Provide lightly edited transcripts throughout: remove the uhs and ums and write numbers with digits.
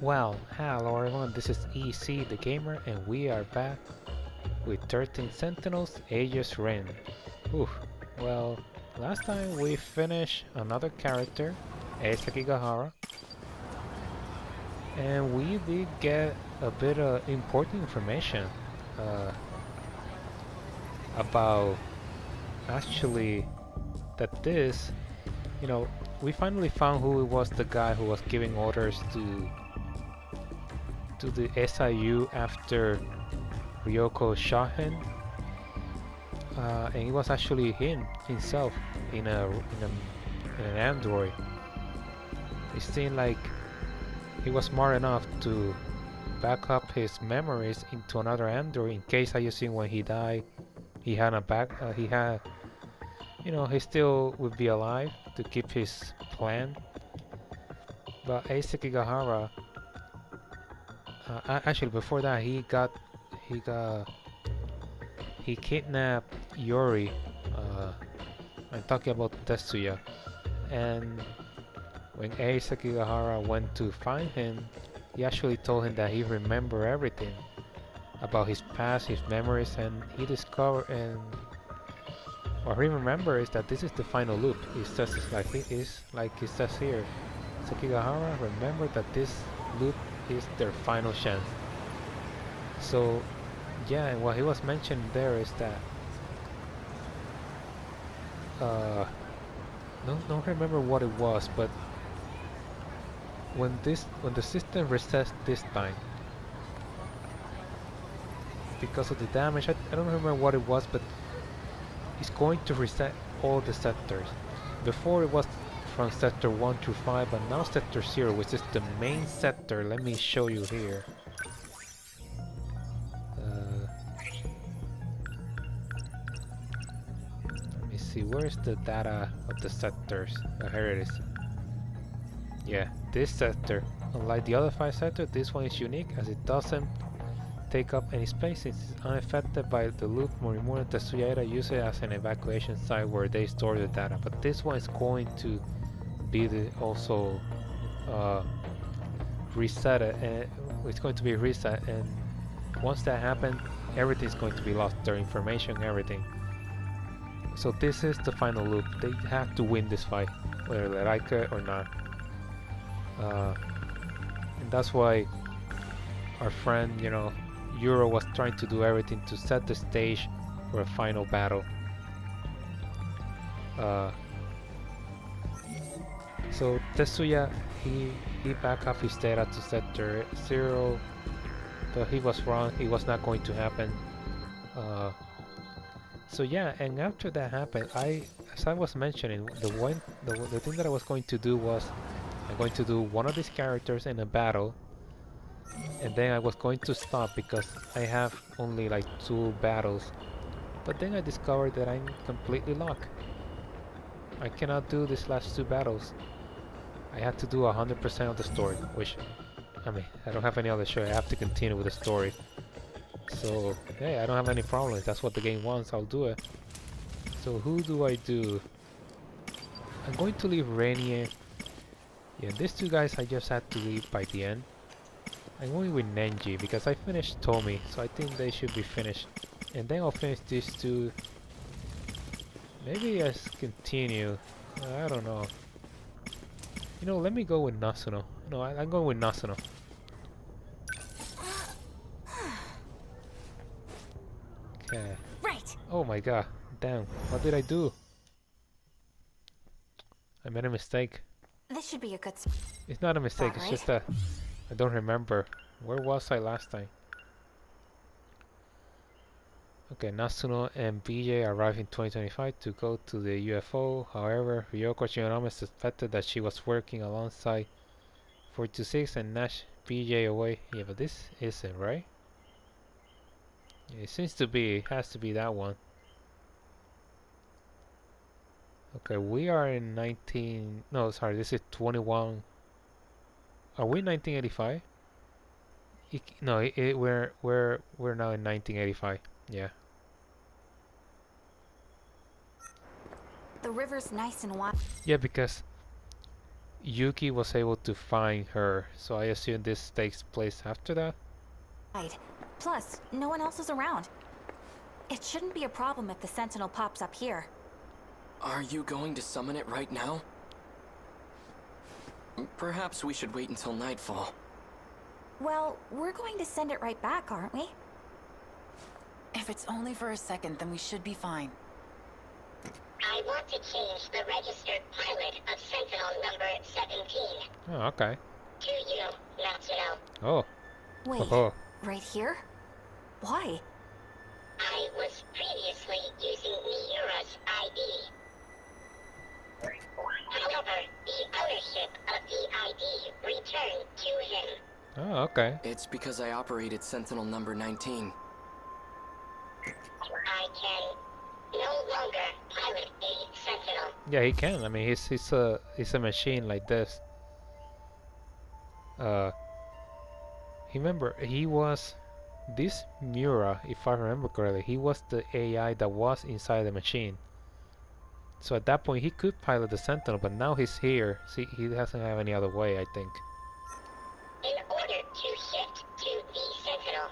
Well, hello everyone, this is EC the Gamer, and we are back with 13 Sentinels Aegis Rim. Oof. Well, last time we finished another character, Gahara, and we did get a bit of important information uh, about actually that you know, we finally found who was the guy who was giving orders to the SIU after Ryoko shot him, and it was actually himself in an android. It seemed like he was smart enough to back up his memories into another android in case, I seen when he died, he had a he had, he still would be alive to keep his plan. But Sekigahara, actually before that, he got he kidnapped Yuri. I'm talking about Tetsuya, and when Sekigahara went to find him, he actually told him that he remembered everything about his past, his memories, and he discovered, and what he remembers is that this is the final loop. It says it says here. Sekigahara remembered that this loop is their final chance. So yeah, and what he was mentioning there is that uh don't remember what it was, but when the system resets this time, because of the damage, I don't remember what it was, but it's going to reset all the sectors. Before it was from sector 1 through 5, but now sector 0, which is the main sector. Let me show you here. Let me see, where's the data of the sectors? Oh, here it is. Yeah, this sector, unlike the other 5 sectors, this one is unique as it doesn't take up any space. It's unaffected by the loop. Morimura and Tetsuya use it as an evacuation site where they store the data, but this one is going to be also reset it, and it's going to be reset, and once that happens, everything is going to be lost, their information, everything. So this is the final loop. They have to win this fight, whether they like it or not. And that's why our friend, Euro was trying to do everything to set the stage for a final battle. So Tetsuya, he backed up his data to sector 0, but he was wrong. It was not going to happen. So yeah, and after that happened, as I was mentioning, the thing that I was going to do was I'm going to do one of these characters in a battle, and then I was going to stop because I have only like 2 battles. But then I discovered that I'm completely locked. I cannot do these last 2 battles. I had to do 100% of the story, which, I mean, I don't have any other choice. I have to continue with the story. So, hey, I don't have any problems. That's what the game wants. I'll do it. So who do I do? I'm going to leave Rainier. Yeah, these 2 guys I just had to leave by the end. I'm going with Nenji because I finished Tomi, so I think they should be finished. And then I'll finish these 2. Maybe I continue. I don't know. Let me go with Nasuno. No, I'm going with Nasuno. Okay. Right. Oh my god. Damn. What did I do? I made a mistake. This should be a good It's not a mistake, spot, it's right? just that I don't remember. Where was I last time? Okay, Nasuno and BJ arrived in 2025 to go to the UFO. However, Ryoko Shinonome suspected that she was working alongside 426 and Nash BJ away. Yeah, but this isn't, right? Yeah, it seems to be. It has to be that one. Okay, we are in 19... No, sorry, this is 21... Are we 1985? No, we're now in 1985. Yeah. The river's nice and wide. Yeah, because Yuki was able to find her, so I assume this takes place after that. Right. Plus, no one else is around. It shouldn't be a problem if the Sentinel pops up here. Are you going to summon it right now? Perhaps we should wait until nightfall. Well, we're going to send it right back, aren't we? If it's only for a second, then we should be fine. I want to change the registered pilot of Sentinel number 17. Oh, okay. To you, Natsuno. Oh. Wait, Oh. right here? Why? I was previously using Miura's ID. However, the ownership of the ID returned to him. Oh, okay. It's because I operated Sentinel number 19. I can no longer pilot a Sentinel. Yeah, he can. I mean, he's a machine like this. Remember, he was this Miura, if I remember correctly. He was the AI that was inside the machine. So at that point, he could pilot the Sentinel, but now he's here. See, he doesn't have any other way, I think. In order to shift to the Sentinel,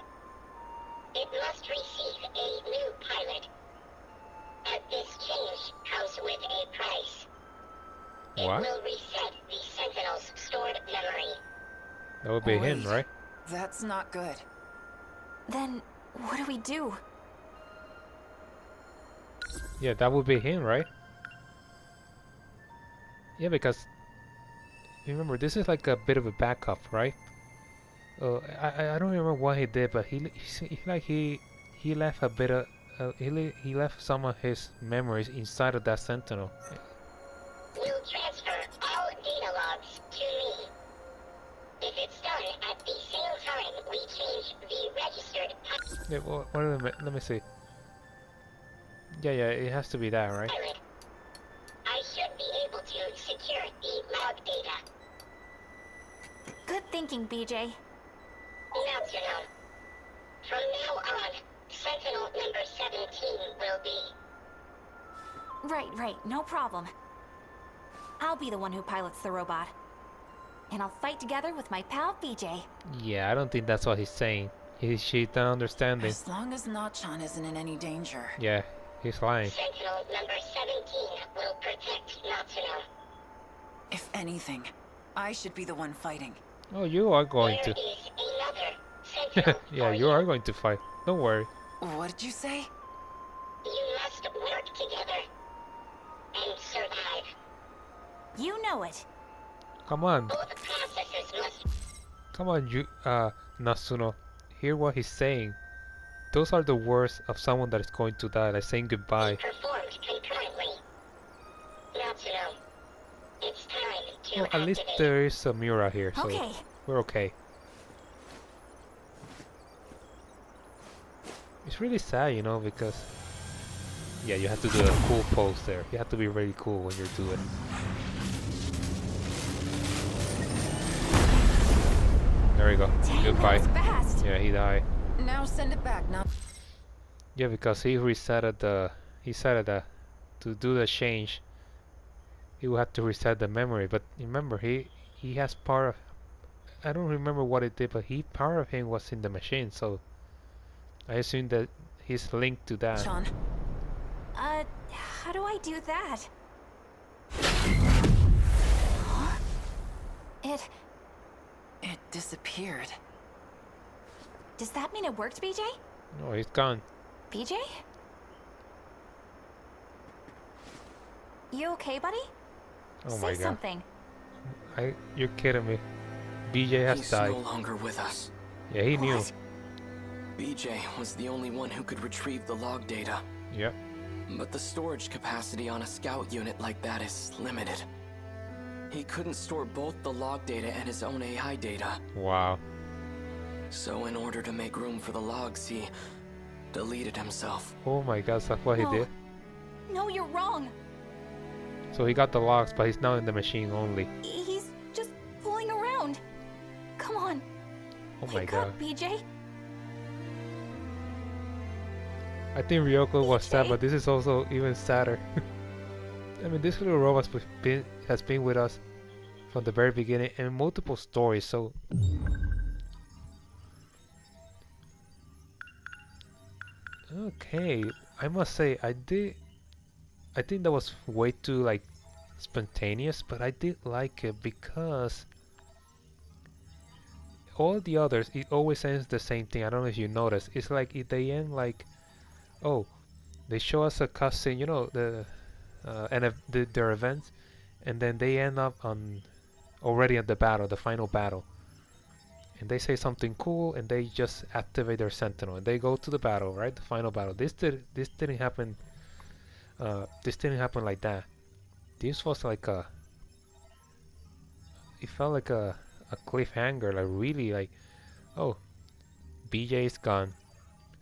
it must receive a new pilot. But this change comes with a price. What? It will reset the Sentinel's stored memory. That would be him, Wait. right? That's not good. Then, what do we do? Yeah, that would be him, right? Yeah, because remember, this is like a bit of a backup, right? I don't remember what he did, but he left a bit of he left some of his memories inside of that Sentinel. Will transfer all data logs to me. If it's done at the same time we change the registered Yeah, well, let me see. Yeah, it has to be that, right? pilot, I should be able to secure the log data. Good thinking, BJ. Now to know. From now on, Sentinel number 17 will be... Right, no problem. I'll be the one who pilots the robot. And I'll fight together with my pal BJ. Yeah, I don't think that's what he's saying. She's not understanding. As long as Nachan isn't in any danger. Yeah, he's lying. Sentinel number 17 will protect Natsuno. If anything, I should be the one fighting. Oh, you are going There to. is another Sentinel Yeah, for you are going to fight. Don't worry. What did you say? You must work together and survive. You know it. Come on. Both processes must Come on, you, Nasuno. Hear what he's saying. Those are the words of someone that is going to die, like saying be goodbye. performed concurrently. Natsuno, it's time to Well, at least activate. there is a Miura here, so Okay. we're okay. It's really sad, you know, because yeah, you have to do a cool pose there. You have to be really cool when you're doing it. There we go. Dang, Goodbye. that was fast. Yeah, he died. Now send it back, now. Yeah, because he resetted the. He said that to do the change, he will have to reset the memory. But remember, he has part of. I don't remember what it did, but part of him was in the machine, so I assume that he's linked to that. Sean, How do I do that? Huh? it disappeared. Does that mean it worked, BJ? No, he's gone. BJ? You okay, buddy? Oh Say my god. something. You're kidding me. BJ has He's died. no longer with us. Yeah, he knew. What? BJ was the only one who could retrieve the log data. Yep. But the storage capacity on a scout unit like that is limited. He couldn't store both the log data and his own AI data. Wow. So in order to make room for the logs, he deleted himself. Oh my god, that's what he No. did. No, you're wrong. So he got the logs, but he's now in the machine only. He's just fooling around. Come on. Oh my Wake god. up, BJ. I think Ryoko was sad, BJ? but this is also even sadder. I mean, this little robot has been with us from the very beginning and multiple stories. So okay, I must say I think that was way too like spontaneous, but I did like it because all the others, it always ends the same thing. I don't know if you notice. It's like they end like, oh, they show us a cutscene, you know, their events, and then they end up on already at the battle, the final battle, and they say something cool, and they just activate their Sentinel, and they go to the battle, right, the final battle. This didn't happen. This didn't happen like that. This was like a. It felt like a cliffhanger, like really like, oh, BJ is gone.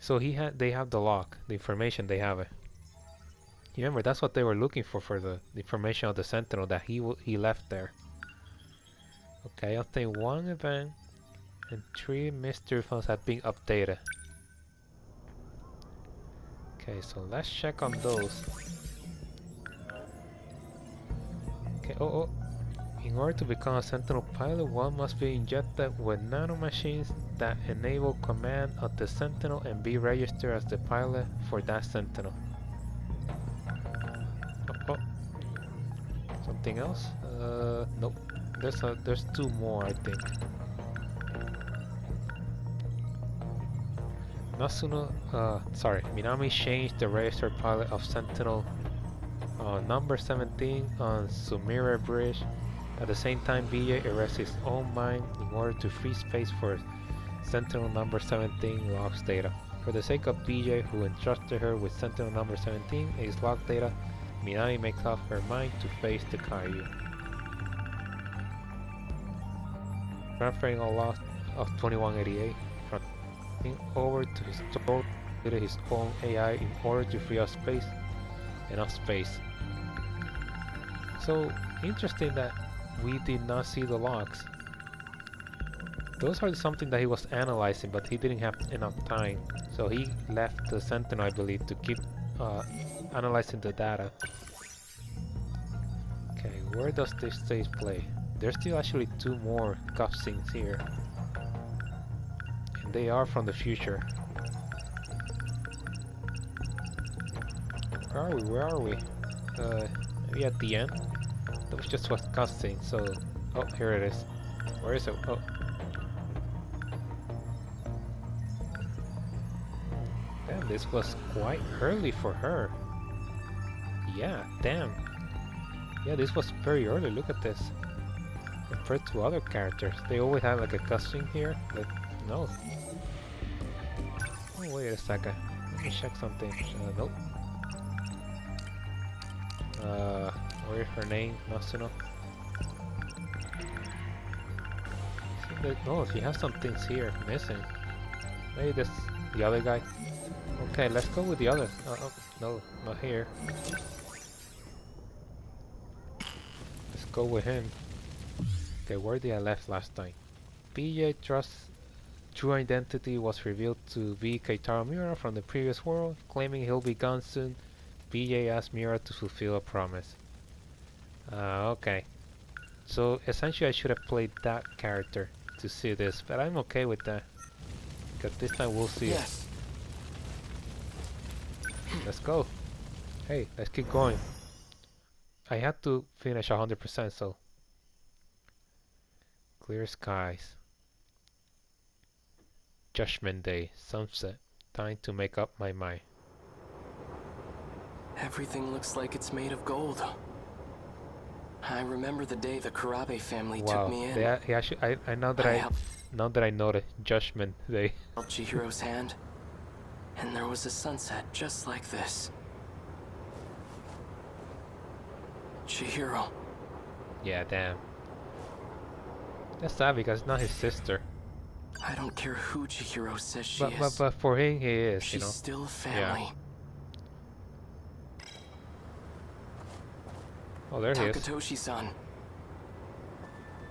So they have the lock, the information, they have it. You remember that's what they were looking for the information of the Sentinel that he left there. Okay, I think 1 event and 3 mystery phones have been updated. Okay, so let's check on those. Okay, oh. In order to become a Sentinel pilot, one must be injected with nanomachines that enable command of the Sentinel and be registered as the pilot for that Sentinel. Oh. Something else? Nope. There's 2 more, I think. Minami changed the registered pilot of Sentinel number 17 on Sumire Bridge. At the same time, BJ erects his own mine in order to free space for Sentinel number 17 logs data. For the sake of BJ, who entrusted her with Sentinel number 17 and his log data, Minami makes up her mind to face the Kaiju. Transferring all logs of 2188 from over to his store his own AI in order to free up space. Enough space. So interesting that we did not see the logs. Those are something that he was analyzing, but he didn't have enough time. So he left the Sentinel, I believe, to keep analyzing the data. Okay, where does this stage play? There's still actually 2 more cutscenes here. And they are from the future. Where are we? Maybe at the end? That was just what cutscene, so... Oh, here it is. Where is it? Oh. Damn, this was quite early for her. Yeah, damn. Yeah, this was very early, look at this. Compared to other characters. They always have like a cutscene here, but no. Oh, wait a second. Let me check something. Nope. What is her name? Masuno? No, she has some things here missing. Maybe this the other guy. Okay, let's go with the other. Oh, no, not here. Let's go with him. Okay, where did I left last time? BJ Trust's true identity was revealed to be Keitaro Miura from the previous world, claiming he'll be gone soon. BJ asked Miura to fulfill a promise. Okay. So essentially I should have played that character to see this, but I'm okay with that. Because this time we'll see it. Let's go. Hey, let's keep going. I had to finish 100%, so... Clear skies. Judgment Day, sunset. Time to make up my mind. Everything looks like it's made of gold. I remember the day the Kurabe family took me in. Wow, he actually, I now that I know the Judgment Day. Held Chihiro's hand, and there was a sunset just like this. Chihiro. Yeah, damn. That's sad because it's not his sister. I don't care who Chihiro says she is. But for him, he is, She's you know. still a family. Yeah. Oh, there he is. Takatoshi-san.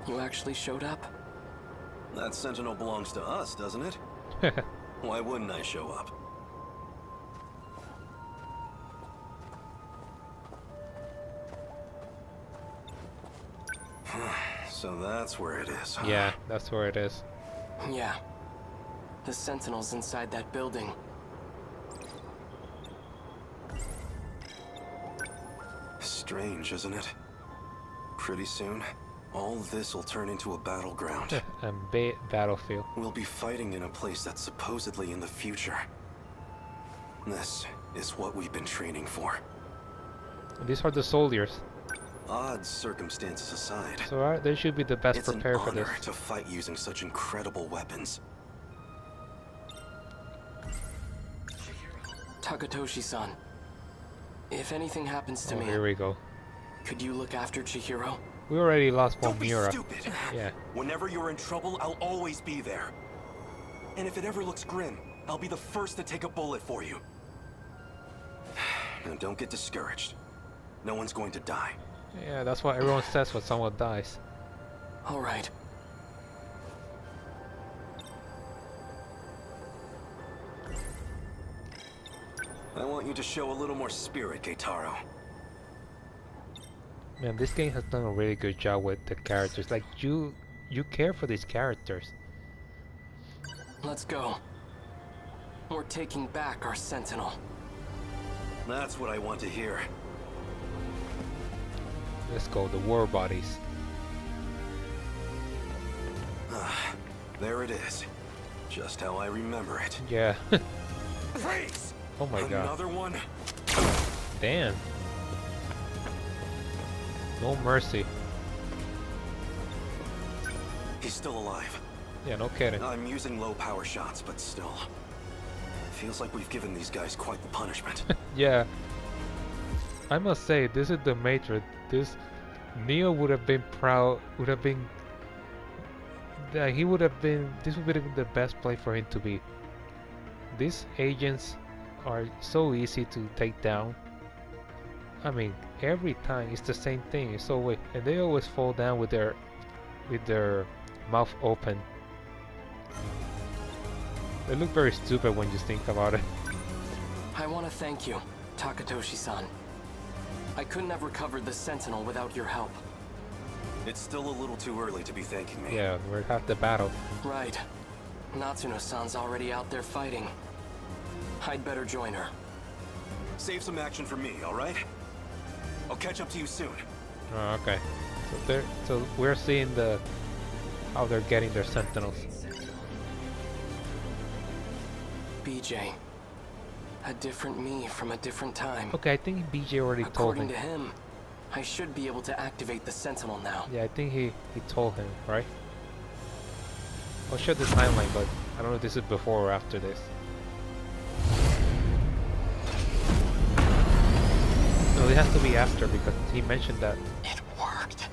You actually showed up? That Sentinel belongs to us, doesn't it? Why wouldn't I show up? So that's where it is, huh? Yeah, that's where it is. Yeah. The Sentinels inside that building. Strange, isn't it? Pretty soon, all this will turn into a battleground. A battlefield. We'll be fighting in a place that's supposedly in the future. This is what we've been training for. These are the soldiers, Odd circumstances aside, so they should be the best it's an prepared for this. honor to fight using such incredible weapons. Takatoshi-san. If anything happens to Oh, me, here we go. could you look after Chihiro? We already lost one Don't be Miura. stupid. Yeah. Whenever you're in trouble, I'll always be there. And if it ever looks grim, I'll be the first to take a bullet for you. Now don't get discouraged. No one's going to die. Yeah, that's what everyone says when someone dies. All right. I want you to show a little more spirit, Keitaro. Man, this game has done a really good job with the characters. Like, you care for these characters. Let's go. We're taking back our Sentinel. That's what I want to hear. Let's go, the war bodies. There it is. Just how I remember it. Yeah. Freeze! Oh my god. Another one? Damn. No mercy. He's still alive. Yeah, no kidding. I'm using low power shots, but still. Feels like we've given these guys quite the punishment. Yeah. I must say, this is the Matrix. This Neo would have been proud. Would have been. He would have been. This would be the best play for him to be. These agents are so easy to take down. I mean, every time it's the same thing. It's always, and they always fall down with their mouth open. They look very stupid when you think about it. I want to thank you, Takatoshi-san. I couldn't have recovered the Sentinel without your help. It's still a little too early to be thanking me. Yeah, we're half the battle. Right. Natsuno-san's already out there fighting. I'd better join her. Save some action for me, alright? I'll catch up to you soon. Oh, okay. So we're seeing how they're getting their Sentinels. BJ. A different me from a different time. Okay, I think BJ already told According him. to him, I should be able to activate the Sentinel now. Yeah, I think he told him, right? I'll show the timeline, but I don't know if this is before or after this. No, it has to be after because he mentioned that. It worked.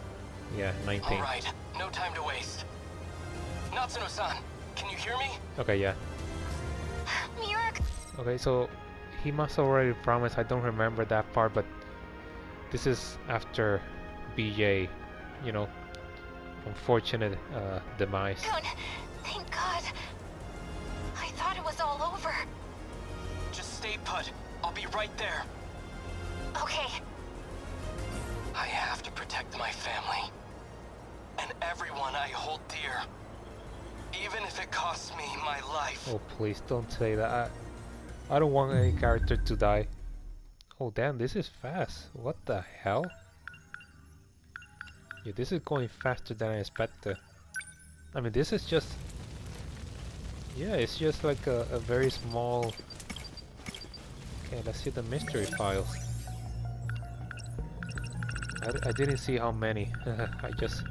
Yeah, 19. All right, no time to waste. Natsuno-san, can you hear me? Okay, yeah. Miura! Okay, so he must have already promised. I don't remember that part, but this is after BJ, you know, unfortunate demise. Good. Thank God. I thought it was all over. Just stay put. I'll be right there. Okay. I have to protect my family. And everyone I hold dear. Even if it costs me my life. Oh, please don't say that. I don't want any character to die. Oh, damn, this is fast. What the hell? Yeah, this is going faster than I expected. I mean, this is just... Yeah, it's just like a very small... Okay, let's see the mystery files. I didn't see how many. I just...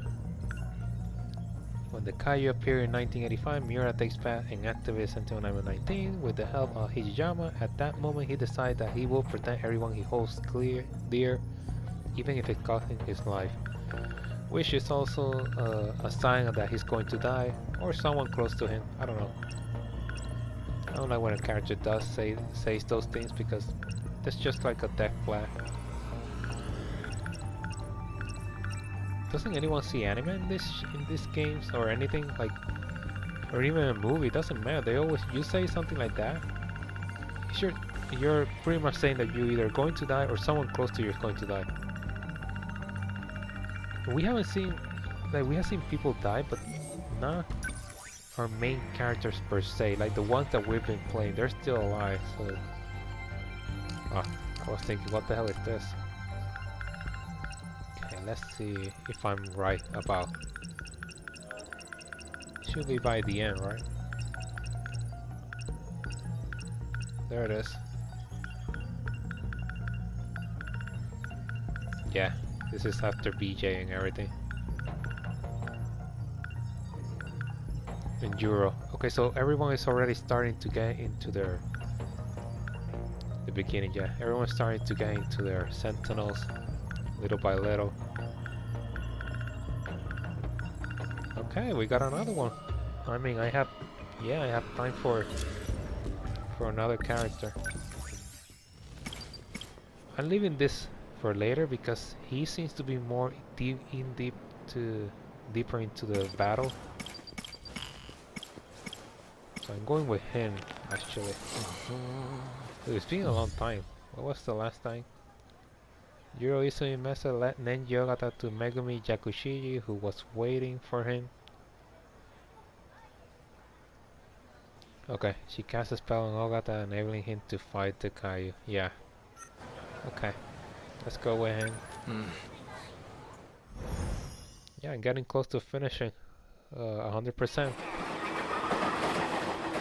When the Kaiju appeared in 1985, Miura takes part and activates Sentinel number 19 with the help of Hijiyama. At that moment, he decides that he will protect everyone he holds dear, even if it costs him his life. Which is also a sign that he's going to die, or someone close to him. I don't know. I don't like when a character does says those things because that's just like a death flag. Doesn't anyone see anime in these games or anything like, or even a movie? Doesn't matter. They always you say something like that. You're pretty much saying that you're either going to die or someone close to you is going to die. We haven't seen like we have seen people die, but not our main characters per se. Like the ones that we've been playing, they're still alive. So, I was thinking, what the hell is this? Okay, let's see if I'm right about. Should be by the end, right? There it is. Yeah, this is after BJ and everything. And Euro. Okay, so everyone is already starting to get into the beginning, yeah. Everyone's starting to get into their Sentinels, little by little. Okay, we got another one. I mean, I have time for another character. I'm leaving this for later because he seems to be more deeper into the battle. So I'm going with him actually. It's been a long time. What was the last time? Yuro Isui Mesa let Nen Yogata to Megumi Yakushiji, who was waiting for him. Okay, she cast a spell on Ogata, enabling him to fight the Kaiju. Yeah. Okay, let's go with him. Yeah, I'm getting close to finishing. 100%.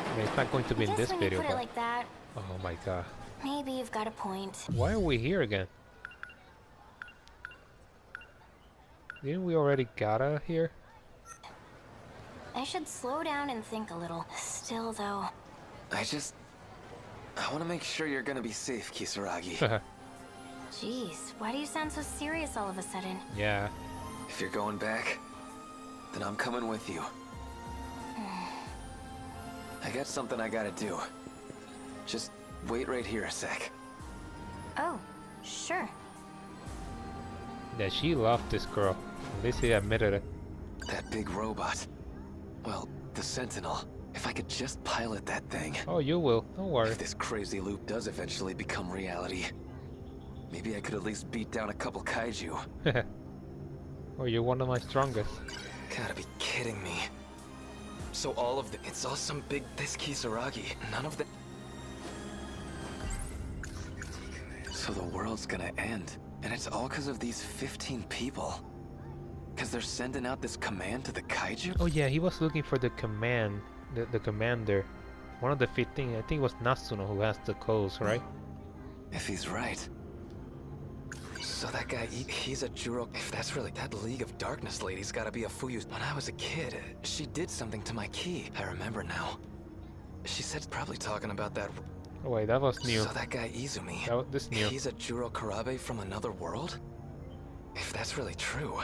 I mean, it's not going to be in this video, put but... it like that, Oh my god. maybe you've got a point. Why are we here again? Didn't we already got out of here? I should slow down and think a little. Still, though. I want to make sure you're gonna be safe, Kisaragi. Jeez, why do you sound so serious all of a sudden? Yeah. If you're going back, then I'm coming with you. I got something I gotta do. Just wait right here a sec. Oh, sure. Yeah, she loved this girl. At least he admitted it. That big robot. Well, the Sentinel. If I could just pilot that thing. Oh, you will. Don't worry. If this crazy loop does eventually become reality, maybe I could at least beat down a couple kaiju. Oh, you're one of my strongest. Gotta be kidding me. So it's all some big this Kisaragi. None of the... So the world's gonna end. And it's all because of these 15 people. Because they're sending out this command to the kaiju? Oh yeah, he was looking for the command, the commander. One of the 15, I think it was Natsuno who has the codes, right? If he's right. So that guy, he's a Juro. If that's really... That League of Darkness lady's gotta be a Fuyu. When I was a kid, she did something to my key. I remember now. She said probably talking about that... Oh wait, that was new. So that guy Izumi, This new. he's a Juro Karabe from another world? If that's really true,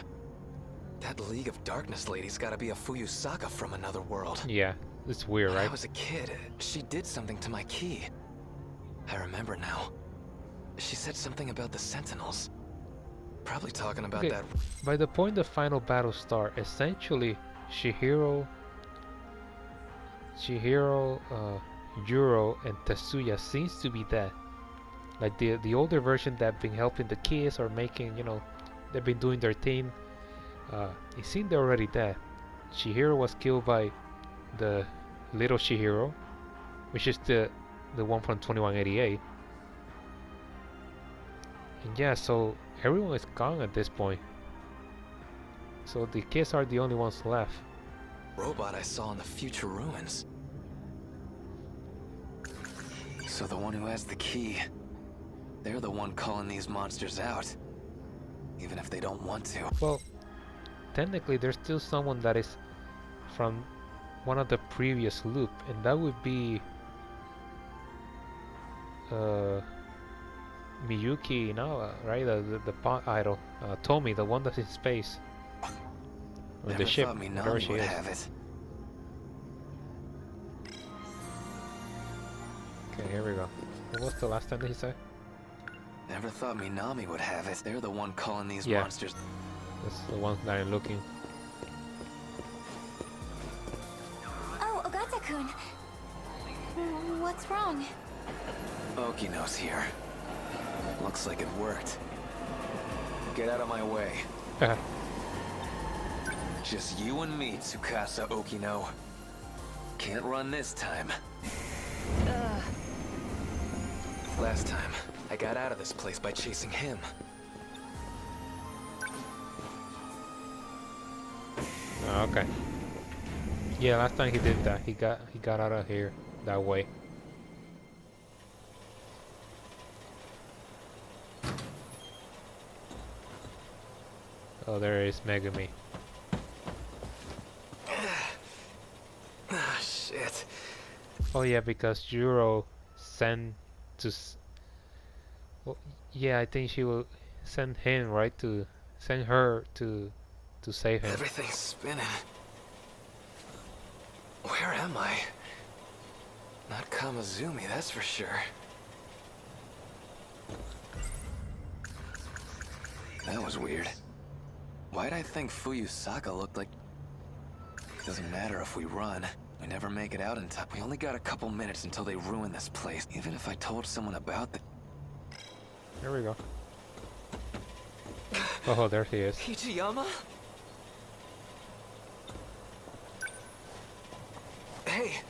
that League of Darkness lady's gotta be a Fuyu Saga from another world. Yeah, it's weird, When right? I was a kid, she did something to my key. I remember now. She said something about the Sentinels. Probably talking about Okay, that... by the point the final battle start, essentially Chihiro, Yuro, and Tetsuya seems to be dead. Like the older version that been helping the kids or making, you know, they've been doing their thing. It seemed they're already dead. Chihiro was killed by the little Chihiro, which is the one from 2188. And yeah, so everyone is gone at this point. So the kids are the only ones left. robot I saw in the future ruins. So the one who has the key, they're the one calling these monsters out. Even if they don't want to. Well, technically there's still someone that is from one of the previous loop, and that would be Miyuki Inawa, right? The pot idol, Tomi, the one that's in space. Or Never the ship, thought wherever Minami she would is. have it. Okay, here we go. What was the last time that he said? Never thought Minami would have it. They're the one calling these Yeah. monsters. That's the one that I'm looking. Oh, Ogata-kun. What's wrong? Okino's here. Looks like it worked. Get out of my way. Just you and me, Tsukasa Okino. Can't run this time. Last time, I got out of this place by chasing him. Oh, okay. Yeah, last time he did that. He got out of here that way. Oh, there is Megumi. Ah, shit. Oh yeah, because Juro sent to. Well, yeah, I think she will send him, right, to send her to save him. Everything's spinning. Where am I? Not Kamazumi, that's for sure. That was weird. Why'd I think Fuyusaka looked like... Doesn't matter if we run. We never make it out in time. We only got a couple minutes until they ruin this place. Even if I told someone about the... Here we go. Oh, there he is. Ichiyama? Hey,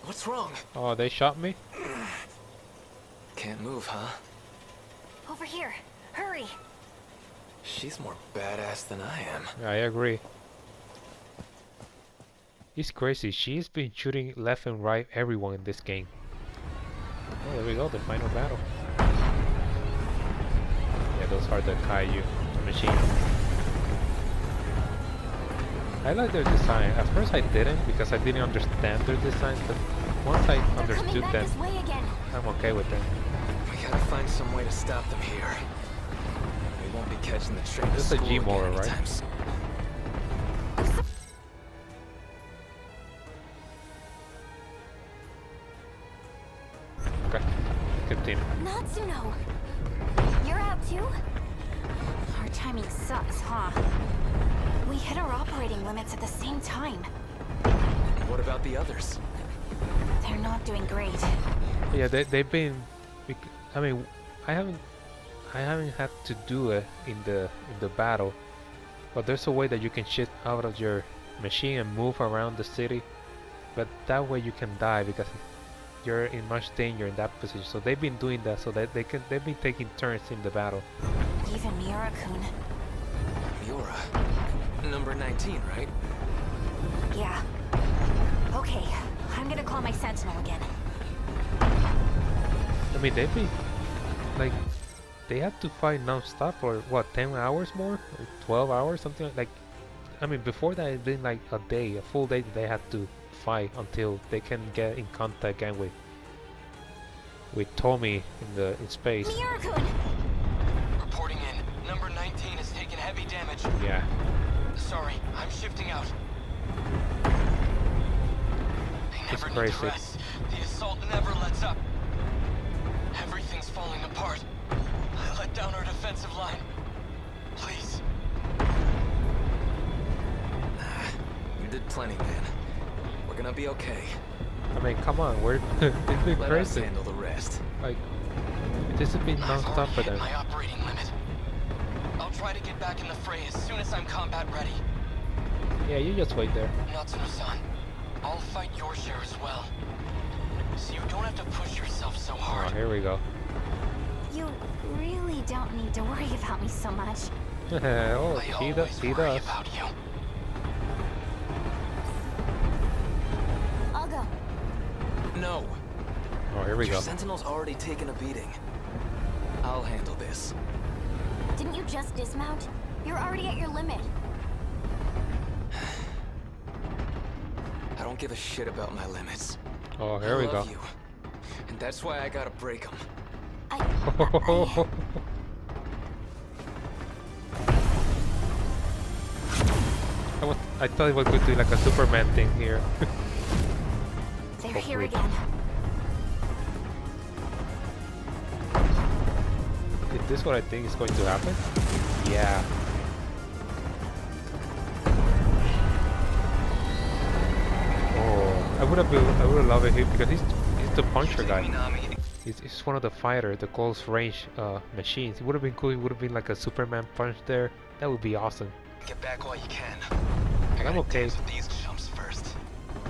what's wrong? Oh, they shot me? Can't move, huh? Over here. Hurry. She's more badass than I am. I agree. It's crazy. She's been shooting left and right everyone in this game. Oh, there we go. The final battle. Yeah, those are the Kaiju, the machine. I like their design. At first I didn't because I didn't understand their design, but once I understood them, I'm okay with them. We gotta find some way to stop them here. We won't be catching the train. This is a G motor, right? Okay, continue. Natsuno! You're out too? Our timing sucks, huh? We hit our operating limits at the same time. What about the others? They're not doing great. Yeah, they've been. I mean, I haven't had to do it in the battle, but there's a way that you can shift out of your machine and move around the city, but that way you can die because you're in much danger in that position. So they've been doing that so that they've been taking turns in the battle. Even Miura-kun. Miura. Number 19, right? Yeah. Okay, I'm gonna call my Sentinel again. I mean, they've been like they had to fight non-stop for what, 10 hours more, or 12 hours, something like. I mean, before that it's been like a day, a full day that they had to fight until they can get in contact again with Tommy in space. Miura-kun! Reporting in. Number 19 has taken heavy damage. Yeah. Sorry, I'm shifting out. They It's never need crazy. to rest. The assault never lets up. Everything's falling apart. I let down our defensive line. Please. You did plenty, man. We're gonna be okay. I mean, come on, we're it's been Let us crazy. handle the rest. Like, this has been I've non-stop already for hit them. my operating limit. I'll try to get back in the fray as soon as I'm combat ready. Yeah, you just wait there. Natsuno-san, I'll fight your share as well. So you don't have to push yourself so Oh, hard. here we go. You really don't need to worry about me so much. Oh, I he always does. He worry does. about you. I'll go. No. Oh, here we Your go. Sentinel's already taken a beating. I'll handle this. Didn't you just dismount? You're already at your limit. I don't give a shit about my limits. Oh, here we I go. love you. And that's why I gotta break them. I thought it was going to be like a Superman thing here. They're here Hopefully. again. Is this what I think is going to happen? Yeah. Oh, I would have loved it here because he's the puncher guy. He's one of the fighter, the close range machines. It would have been cool. It would have been like a Superman punch there. That would be awesome. Get back while you can. But I'm okay. Dance with these chumps first.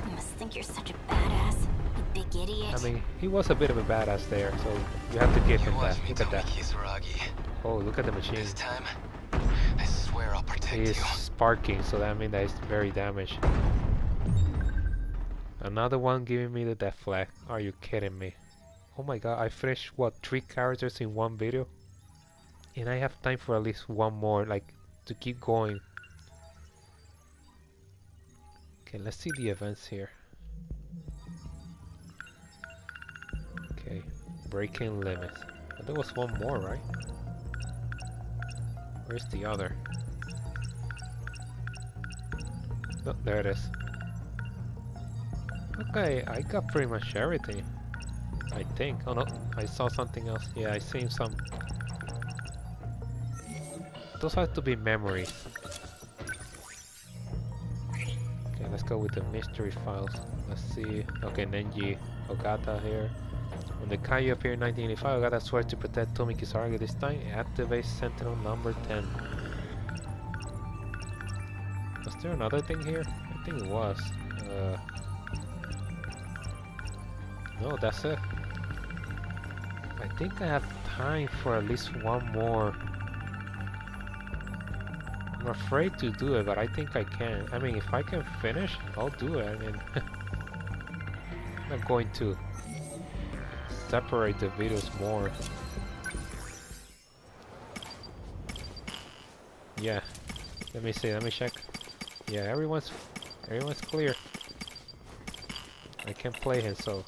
You must think you're such a badass, you big idiot. I mean, he was a bit of a badass there, so you have to give You him that. watch me, Look at that. Kisaragi. Oh, look at the machine. This time, I swear I'll protect He is you. sparking, so that means that it's very damaged. Another one giving me the death flag. Are you kidding me? Oh my god, I finished what, 3 characters in one video? And I have time for at least one more, like, to keep going. Okay, let's see the events here. Okay, breaking limits. But there was one more, right? Where's the other? Oh, there it is. Okay, I got pretty much everything. I think. Oh no, I saw something else. Yeah, I seen some. Those have to be memories. Okay, let's go with the mystery files. Let's see. Okay, Nenji Ogata here. When the Kaiju appeared in 1985, Ogata swears to protect Tomi Kisaragi. This time, it activates Sentinel number 10. Was there another thing here? I think it was. No, that's it. I think I have time for at least one more. I'm afraid to do it, but I think I can. I mean, if I can finish, I'll do it. I mean, I'm not going to separate the videos more. Yeah. Let me see. Let me check. Yeah, everyone's clear. I can play him, so.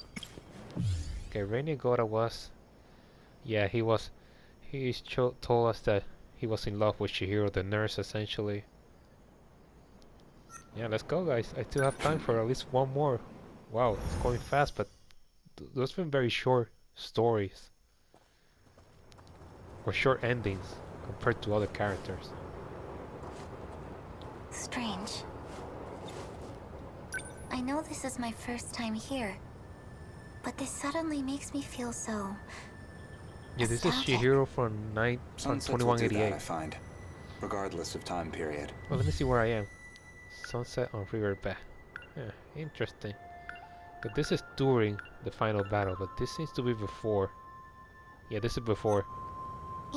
Okay, Rainy Gota was. Yeah, he told us that he was in love with Chihiro, the nurse, essentially. Yeah, let's go, guys. I still have time for at least one more. Wow, it's going fast, but those have been very short stories. Or short endings compared to other characters. Strange. I know this is my first time here, but this suddenly makes me feel so... Yeah, this is nostalgic. Chihiro from Sunsets will do that, 2188. I find, regardless of time period. Well, let me see where I am. Sunset on Riverbed. Yeah, interesting. But this is during the final battle, but this seems to be before. Yeah, this is before.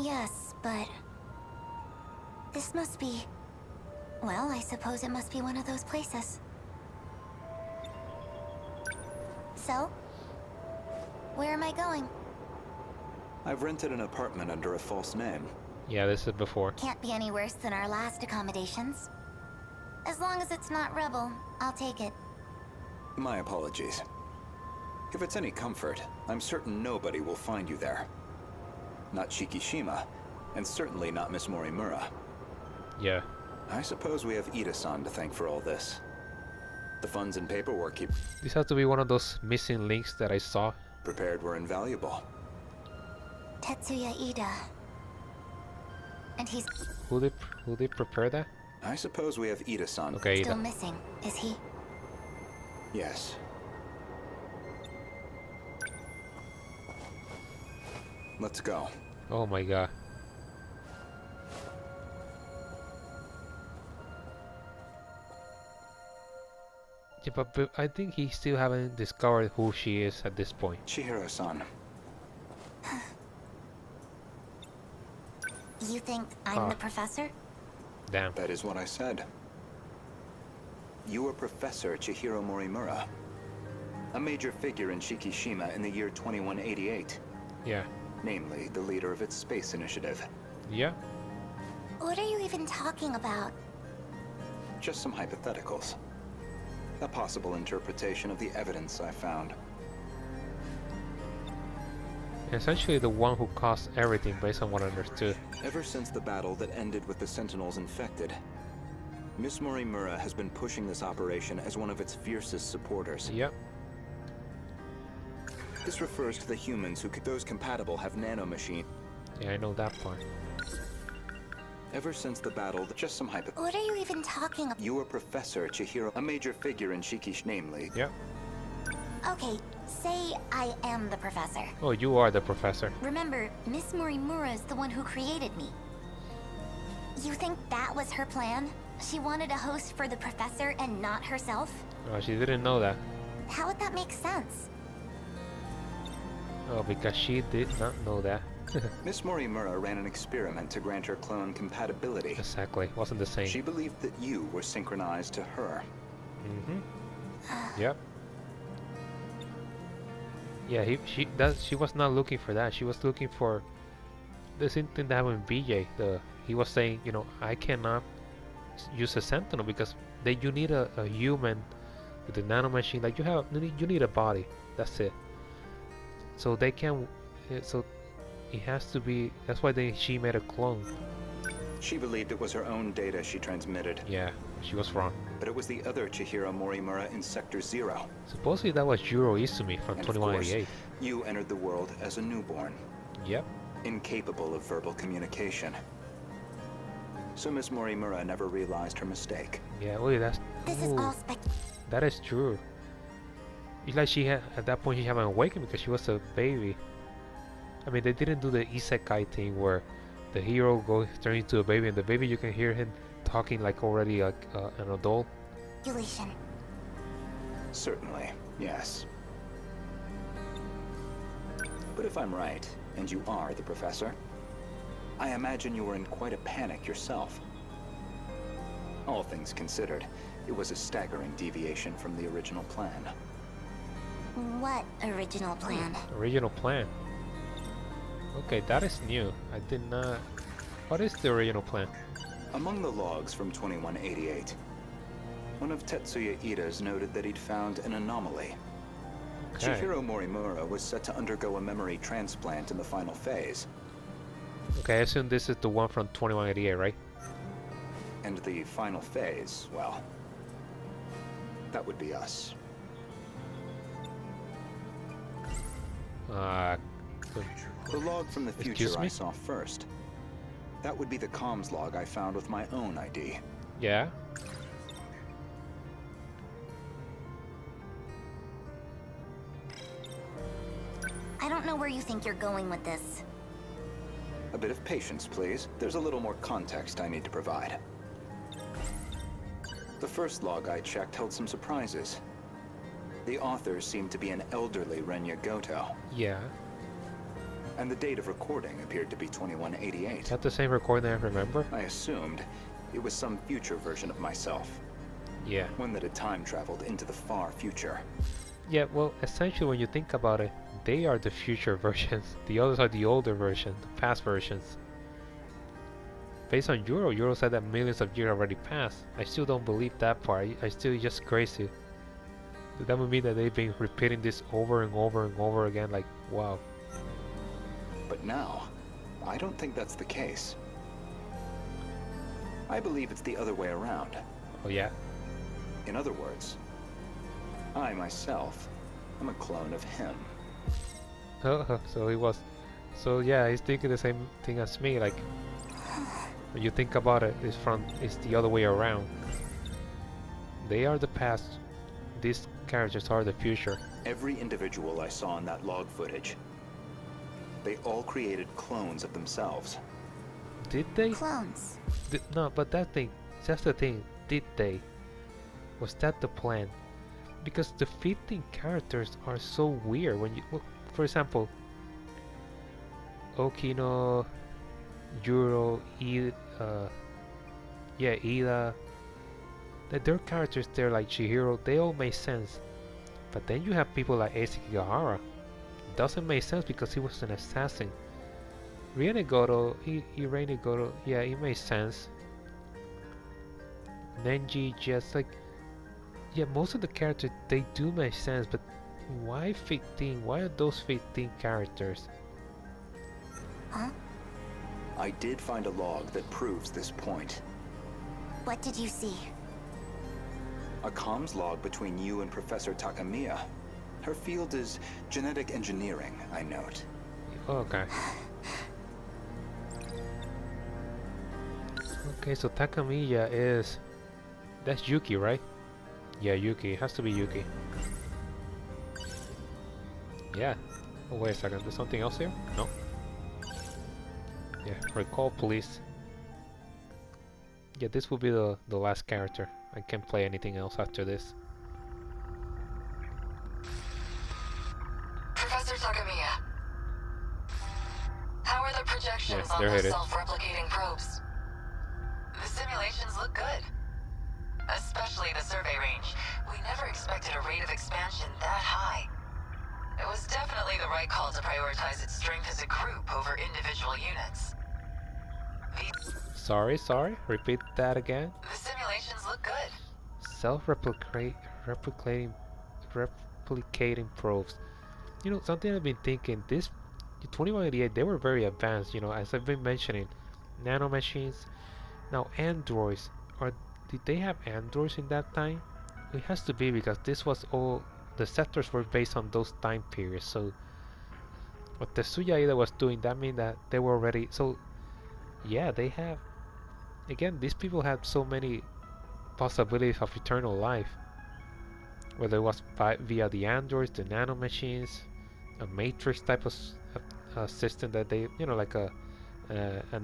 Yes, but... this must be... well, I suppose it must be one of those places. So? Where am I going? I've rented an apartment under a false name. Yeah, this is before. Can't be any worse than our last accommodations. As long as it's not Rebel, I'll take it. My apologies. If it's any comfort, I'm certain nobody will find you there. Not Shikishima, and certainly not Miss Morimura. Yeah. I suppose we have Ida-san to thank for all this. The funds and paperwork he This has to be one of those missing links that I saw. prepared were invaluable. Tetsuya Ida. And he's Who did prepare that? I suppose we have Ida-san. Okay, still Ida. missing, is he? Yes. Let's go. Oh my god. Yeah, but I think he still haven't discovered who she is at this point. Chihiro-san. You think I'm the professor? Damn. That is what I said. You are Professor Chihiro Morimura, a major figure in Shikishima in the year 2188, Yeah. namely the leader of its space initiative. Yeah. What are you even talking about? Just some hypotheticals. A possible interpretation of the evidence I found. Essentially the one who caused everything based on what I understood. Ever since the battle that ended with the Sentinels infected, Miss Morimura has been pushing this operation as one of its fiercest supporters. Yep. This refers to the humans who those compatible have nanomachine. Yeah, I know that part. Ever since the battle, just some hypo. What are you even talking about? You are Professor Chihiro, a major figure in Shikish, namely. Yep. Okay, say I am the professor. Oh, you are the professor. Remember, Miss Morimura is the one who created me. You think that was her plan? She wanted a host for the professor and not herself? Oh, she didn't know that. How would that make sense? Oh, because she did not know that. Miss Morimura ran an experiment to grant her clone compatibility. Exactly, wasn't the same. She believed that you were synchronized to her. Yep. Yeah, she was not looking for that. She was looking for the same thing that happened with BJ. He was saying, you know, I cannot use a Sentinel because then you need a human with a nanomachine. Like you need a body. That's it. So they can. So it has to be. That's why she made a clone. She believed it was her own data she transmitted. Yeah, she was wrong. But it was the other Chihiro Morimura in Sector 0. Supposedly that was Juro Izumi from And 2188. of course, you entered the world as a newborn, Yep. incapable of verbal communication. So Miss Morimura never realized her mistake. Yeah. Oh, that's. This is ooh, all That is true. It's like she had at that point she haven't awakened because she was a baby. I mean, they didn't do the isekai thing where the hero goes turn into a baby and the baby you can hear him talking like already like an adult. speculation. Certainly, yes. But if I'm right, and you are the professor, I imagine you were in quite a panic yourself. All things considered, it was a staggering deviation from the original plan. What original plan? Original plan. Okay, that is new. I did not. What is the original plan? Among the logs from 2188, one of Tetsuya Ida's noted that he'd found an anomaly. Okay. Chihiro Morimura was set to undergo a memory transplant in the final phase, Okay, I assume this is the one from 2188, right? and the final phase, well, that would be us. So- The log from the Excuse future I me? saw first. That would be the comms log I found with my own ID. yeah. I don't know where you think you're going with this. A bit of patience, please. There's a little more context I need to provide. The first log I checked held some surprises. The author seemed to be an elderly Renya Goto, Yeah. and the date of recording appeared to be 2188. Is that the same recording I remember? I assumed it was some future version of myself, Yeah. one that had time traveled into the far future. Yeah, well, essentially when you think about it, they are the future versions. The others are the older version, the past versions. Based on Euro said that millions of years already passed. I still don't believe that part. I still just crazy. That would mean that they've been repeating this over and over and over again, like, wow. But now, I don't think that's the case. I believe it's the other way around. Oh yeah? In other words, I myself am a clone of him. So he was. So yeah, he's thinking the same thing as me. Like when you think about it, it's the other way around. They are the past. These characters are the future. Every individual I saw in that log footage, they all created clones of themselves. Did they? Clones. No, but that's the thing. Did they? Was that the plan? Because the 15 characters are so weird. When you, for example, Okino, Juro, Ida. Their characters there like Chihiro, they all make sense. But then you have people like Eiji Gahara. Doesn't make sense because he was an assassin. Renegoro, Renegoro, yeah, it makes sense. Nenji, just like, yeah, most of the characters, they do make sense, but why 15? Why are those 15 characters? Huh? I did find a log that proves this point. What did you see? A comms log between you and Professor Takamiya. Her field is genetic engineering, I note. Okay. Okay, so Takamiya is... That's Yuki, right? Yeah, Yuki. It has to be Yuki. Yeah. Oh, wait a second. There's something else here? No. Yeah, recall police. Yeah, this will be the last character. I can't play anything else after this. Professor Takamiya, how are the projections Yeah, on they're those headed. self-replicating probes? The simulations look good. Especially the survey range. We never expected a rate of expansion that high. It was definitely the right call to prioritize its strength as a group over individual units. Sorry. Repeat that again. The simulations look good. Replicating probes. You know, something I've been thinking, this 2188, they were very advanced, you know, as I've been mentioning. Nanomachines. Now androids, did they have androids in that time? It has to be, because this was all, the sectors were based on those time periods. So what Tetsuya Ida was doing, that mean that they were already, so yeah, they have, again, these people had so many possibilities of eternal life, whether it was via the androids, the nanomachines, a matrix type of system that they, you know, like a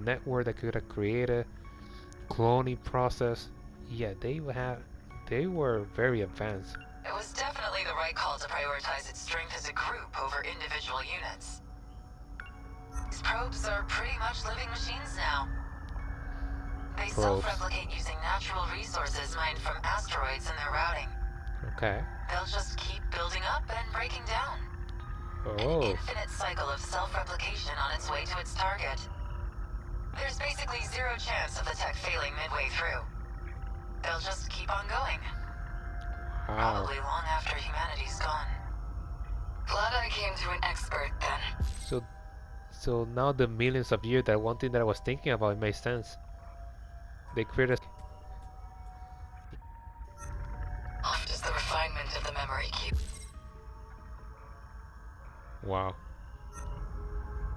network that could have created, cloning process. Yeah, they were very advanced. It was definitely the right call to prioritize its strength as a group over individual units. These probes are pretty much living machines now. They self-replicate using natural resources mined from asteroids in their routing. Okay. They'll just keep building up and breaking down. Oh. An infinite cycle of self-replication on its way to its target. There's basically zero chance of the tech failing midway through. They'll just keep on going. Wow. Probably long after humanity's gone. Glad I came to an expert then. So now the millions of years, that one thing that I was thinking about, it makes sense. They created. Oft does the refinement of the memory keep. Wow.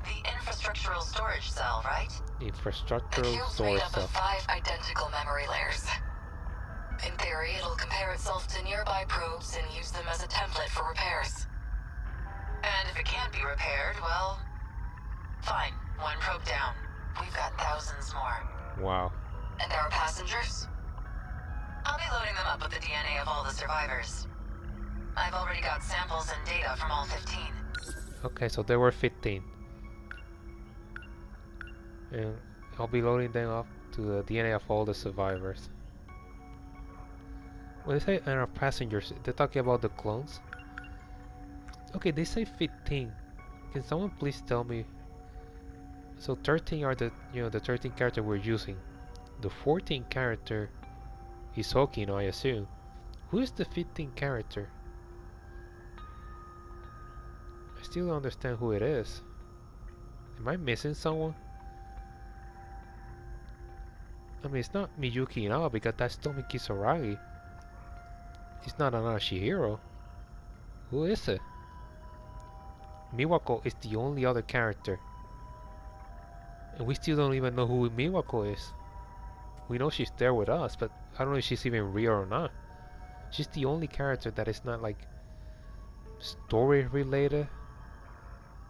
The infrastructural storage cell, right? Infrastructural The cube's storage made up cell. of 5 identical memory layers. In theory, it'll compare itself to nearby probes and use them as a template for repairs. And if it can't be repaired, well, fine. One probe down. We've got thousands more. Wow. And our passengers? I'll be loading them up with the DNA of all the survivors. I've already got samples and data from all 15. Okay, so there were 15. And I'll be loading them up to the DNA of all the survivors. When they say and our passengers, they're talking about the clones? Okay, they say 15. Can someone please tell me? So 13 are the 13 character we're using. The 14 character is Hokino, I assume. Who is the 15 character? I still don't understand who it is. Am I missing someone? I mean, it's not Miyuki Inawa, because that's Tomi Kisaragi. It's not another Shihiro. Who is it? Miwako is the only other character. And we still don't even know who Miwako is. We know she's there with us, but I don't know if she's even real or not. She's the only character that is not like story related.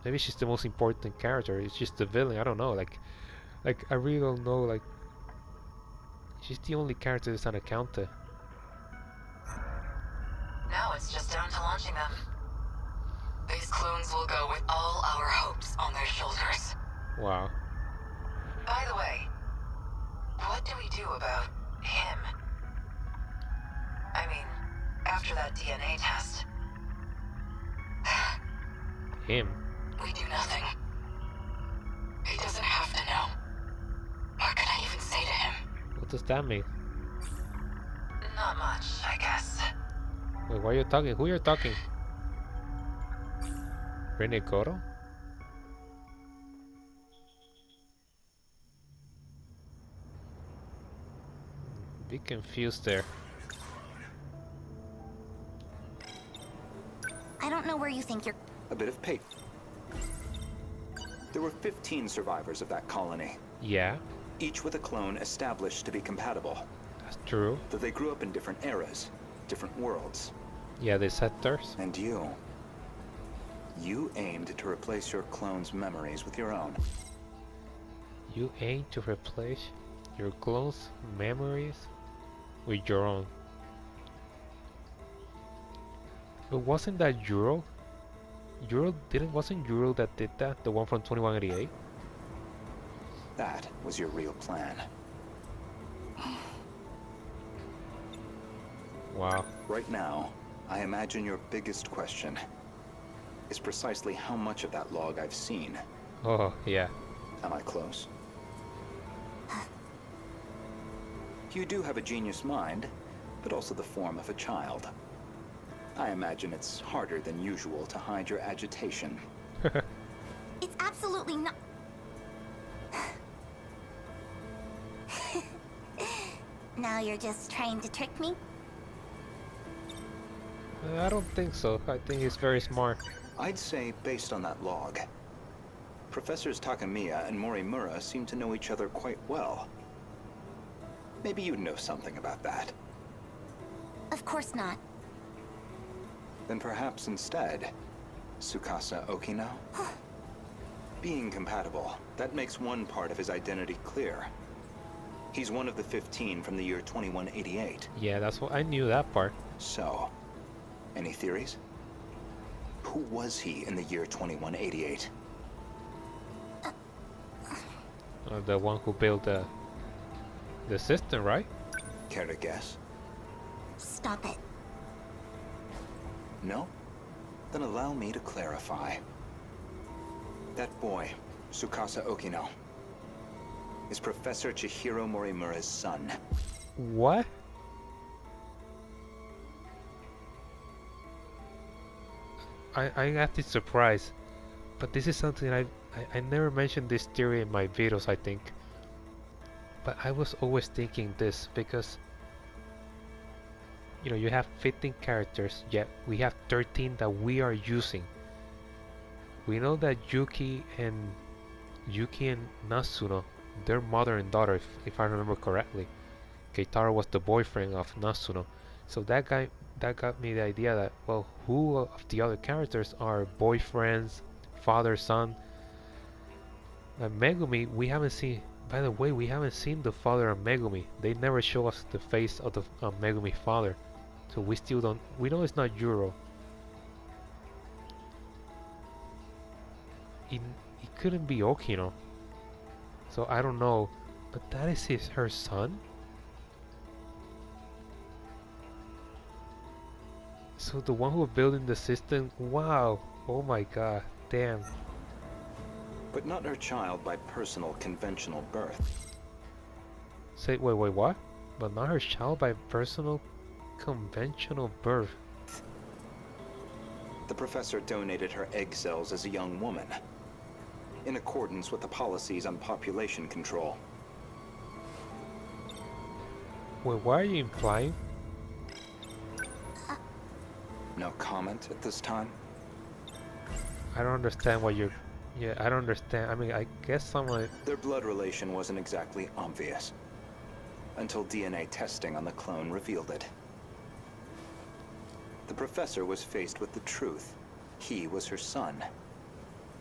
Maybe she's the most important character. It's just the villain. I don't know. Like I really don't know. Like, she's the only character that's unaccounted. Now it's just down to launching them. These clones will go with all our hopes on their shoulders. Wow. By the way, what do we do about him? I mean, after that DNA test. Him? We do nothing. He doesn't have to know. What can I even say to him? What does that mean? Not much, I guess. Wait, why are you talking? Who you're talking? Rene Goro? Be confused there. I don't know where you think you're... A bit of paper. There were 15 survivors of that colony, Yeah, each with a clone established to be compatible. that's true. Though they grew up in different eras, different worlds. Yeah, the sectors. And you aimed to replace your clone's memories with your own. You aim to replace Your clone's memories with your own. But wasn't that Euro? Wasn't Euro that did that? The one from 2188? That was your real plan. Wow. Right now, I imagine your biggest question is precisely how much of that log I've seen. Oh, yeah. Am I close? You do have a genius mind, but also the form of a child. I imagine it's harder than usual to hide your agitation. It's absolutely not. Now you're just trying to trick me? I don't think so. I think he's very smart. I'd say, based on that log, Professors Takamiya and Morimura seem to know each other quite well. Maybe you know something about that. Of course not. Then perhaps instead, Tsukasa Okino? Being compatible, that makes one part of his identity clear. He's one of the 15 from the year 2188. Yeah, that's what I knew that part. So, any theories? Who was he in the year 2188? The one who built the system, right? Care to guess? Stop it. No? Then allow me to clarify. That boy, Tsukasa Okino, is Professor Chihiro Morimura's son. What? I'm actually surprised, but this is something I never mentioned this theory in my videos, I think. But I was always thinking this because, you know, you have 15 characters, yet we have 13 that we are using. We know that Yuki and Natsuno, they're mother and daughter, if I remember correctly. Keitaro was the boyfriend of Natsuno. So that got me the idea that, well, who of the other characters are boyfriends, father, son? Megumi, we haven't seen. By the way, we haven't seen the father of Megumi. They never show us the face of the Megumi father, so we still don't. We know it's not Yuro. It couldn't be Okino. So I don't know, but that is her son. So the one who building the system, wow, oh my god, damn. But not her child by personal conventional birth. Say, wait, what? But not her child by personal conventional birth. The professor donated her egg cells as a young woman, in accordance with the policies on population control. Wait, what are you implying? No comment at this time? I don't understand what you're... Yeah, I don't understand. I mean, I guess someone... Their blood relation wasn't exactly obvious, until DNA testing on the clone revealed it. The professor was faced with the truth. He was her son,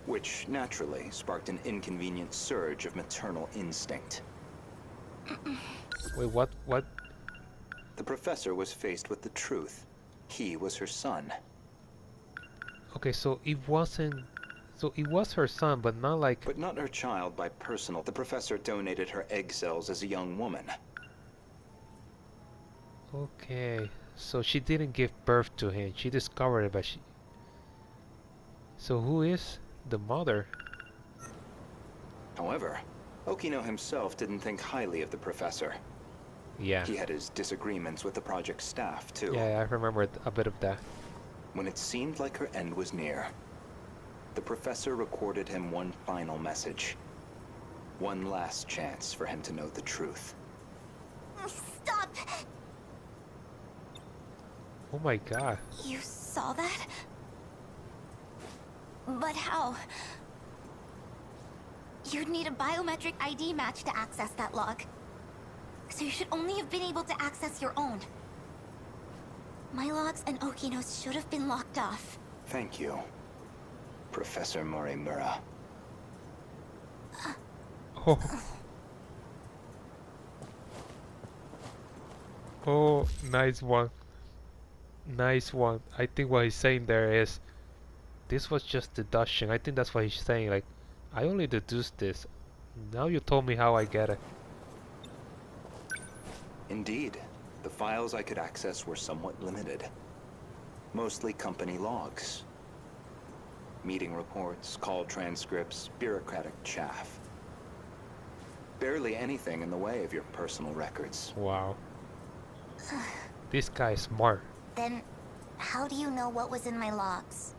which naturally sparked an inconvenient surge of maternal instinct. Wait, what? The professor was faced with the truth. He was her son. Okay, so it wasn't... So it was her son, but not like... But not her child by personal... The professor donated her egg cells as a young woman. Okay, so she didn't give birth to him. She discovered it, but she... So who is the mother? However, Okino himself didn't think highly of the professor. Yeah. He had his disagreements with the project staff, too. Yeah, I remember a bit of that. When it seemed like her end was near, the professor recorded him one final message. One last chance for him to know the truth. Stop! Oh my god. You saw that? But how? You'd need a biometric ID match to access that log. So you should only have been able to access your own. My logs and Okino's should have been locked off. Thank you, Professor Morimura. Oh. Oh, nice one. Nice one. I think what he's saying there is this was just deduction. I think that's what he's saying. Like, I only deduced this. Now you told me how I get it. Indeed, the files I could access were somewhat limited. Mostly company logs. Meeting reports, call transcripts, bureaucratic chaff. Barely anything in the way of your personal records. Wow. This guy is smart. Then, how do you know what was in my logs?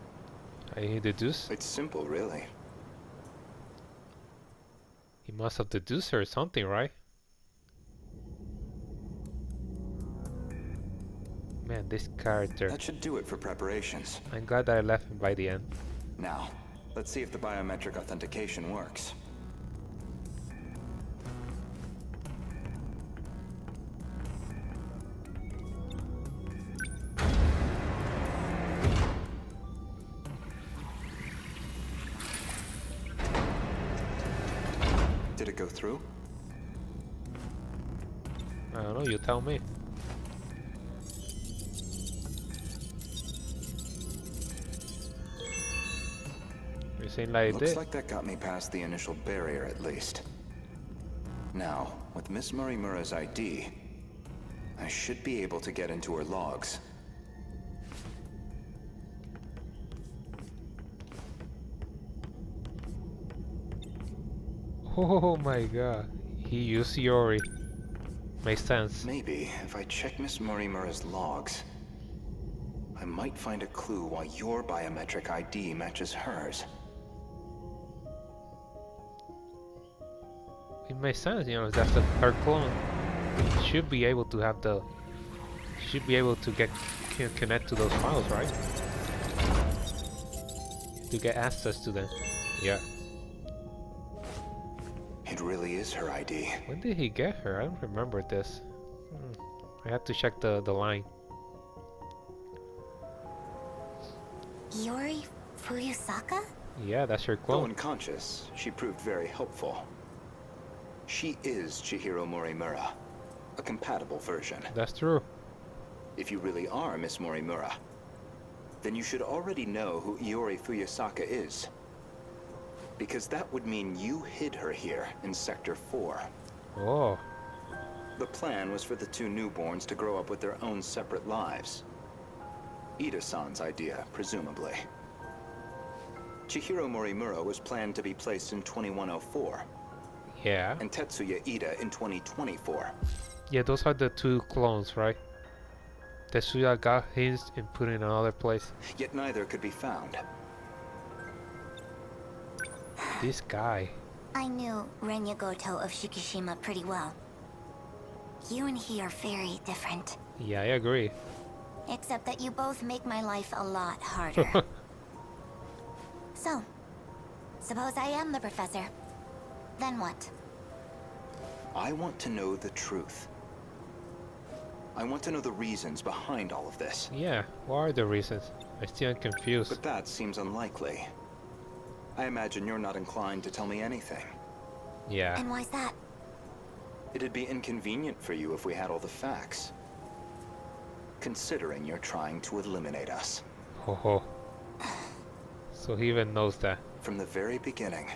He deduced. It's simple, really. He must have deduced her something, right? Man, this character. That should do it for preparations. I'm glad that I left him by the end. Now, let's see if the biometric authentication works. Did it go through? I don't know, you tell me. You seem like it Looks did. like that got me past the initial barrier at least. Now, with Miss Murimura's ID, I should be able to get into her logs. Oh my god. He used Yori. Makes sense. Maybe if I check Miss Murimura's logs, I might find a clue why your biometric ID matches hers. It makes sense, you know, that's her clone. Should be able to have the... Should be able to connect to those files, right? To get access to them. Yeah. It really is her ID. When did he get her? I don't remember this. I have to check the line. Yori Fuyusaka? Yeah, that's her Though clone. unconscious, she proved very helpful. She is Chihiro Morimura, a compatible version. That's true. If you really are Miss Morimura, then you should already know who Iori Fuyusaka is. Because that would mean you hid her here in Sector 4. Oh. The plan was for the two newborns to grow up with their own separate lives. Ida-san's idea, presumably. Chihiro Morimura was planned to be placed in 2104, Yeah. and Tetsuya Ida in 2024. Yeah, those are the two clones, right? Tetsuya got his and put in another place. Yet neither could be found. This guy. I knew Renya Goto of Shikishima pretty well. You and he are very different. Yeah, I agree. Except that you both make my life a lot harder. So, suppose I am the professor. Then what? I want to know the truth. I want to know the reasons behind all of this. Yeah, what are the reasons? I still am confused. But that seems unlikely. I imagine you're not inclined to tell me anything. Yeah. And why's that? It'd be inconvenient for you if we had all the facts. Considering you're trying to eliminate us. Ho ho. So he even knows that. From the very beginning,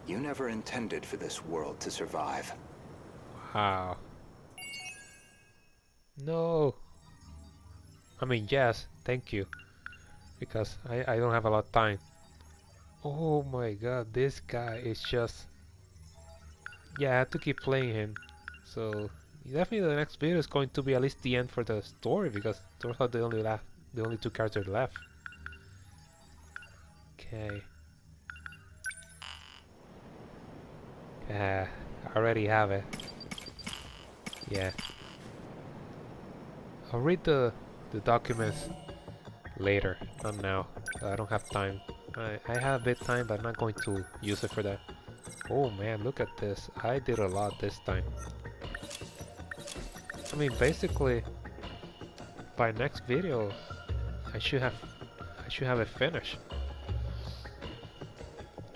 you never intended for this world to survive. Wow. No. I mean, yes, thank you. Because I don't have a lot of time. Oh my god, this guy is just... Yeah, I have to keep playing him. So, definitely the next video is going to be at least the end for the story, because those are the only two characters left. Okay. I already have it. Yeah. I'll read the documents later, not now. I don't have time. I have a bit time, but I'm not going to use it for that. Oh man, look at this. I did a lot this time. I mean, basically, by next video, I should have it finished.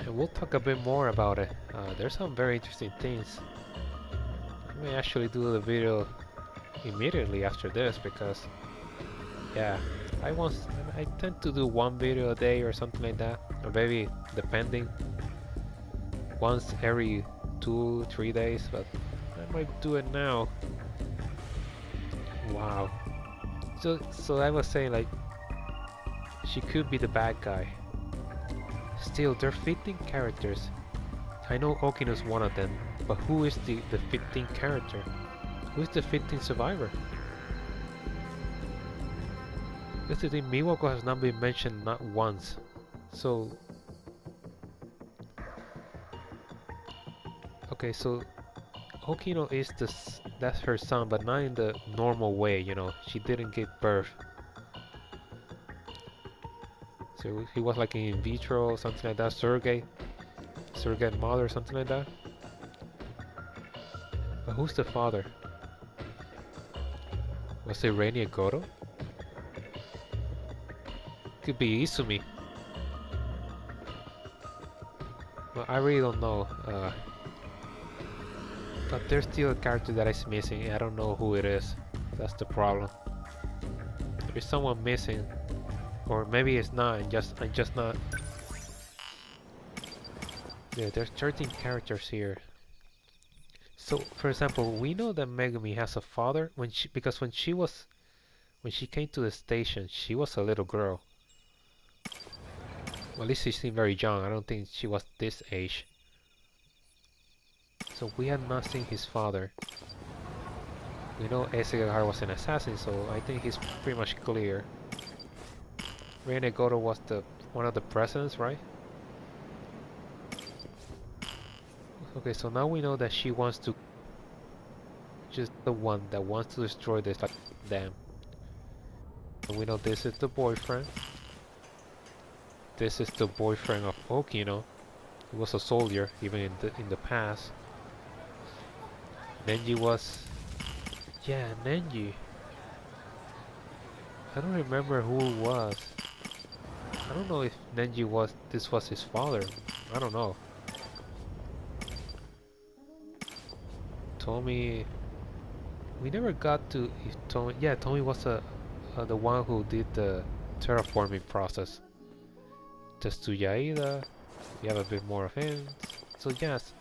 And we'll talk a bit more about it. There's some very interesting things. I may actually do the video immediately after this because yeah, I tend to do one video a day or something like that, or maybe depending once every 2-3 days, but I might do it now. Wow. So I was saying, like, she could be the bad guy. Still, they're 15 characters. I know Okino's one of them, but who is the 15th character? Who is the 15th survivor? Because the thing, Miwako has not been mentioned not once. So... Okay, so Okino is that's her son, but not in the normal way, you know. She didn't give birth. So he was like in vitro, something like that, surrogate mother, something like that. But who's the father? Was it Reini Goto? Could be Izumi. Well, I really don't know. But there's still a character that is missing. I don't know who it is. That's the problem. There's someone missing, or maybe it's not. I'm just not. Yeah, there's 13 characters here. So, for example, we know that Megumi has a father because when she came to the station, she was a little girl. Well, at least she seemed very young. I don't think she was this age. So we had not seen his father. We know Esegahara was an assassin, so I think he's pretty much clear. Reine Goto was one of the presidents, right? Okay, so now we know that she wants to... Just the one that wants to destroy this, like, damn. And we know this is the boyfriend. This is the boyfriend of Okino. He was a soldier, even in the past. Nenji was... Yeah, Nenji. I don't remember who it was. I don't know if Nenji this was his father. I don't know. Tomi... We never got to if Tomi... Yeah, Tomi was the one who did the terraforming process. Tetsuya, we have a bit more of him. So yes,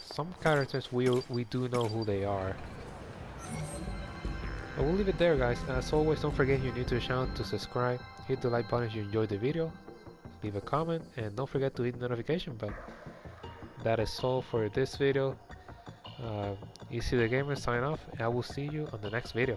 some characters we do know who they are. But we'll leave it there, guys. As always, don't forget if you're new to the channel to subscribe, hit the like button if you enjoyed the video, leave a comment, and don't forget to hit the notification bell. That is all for this video. Easy the Gamer sign off, and I will see you on the next video.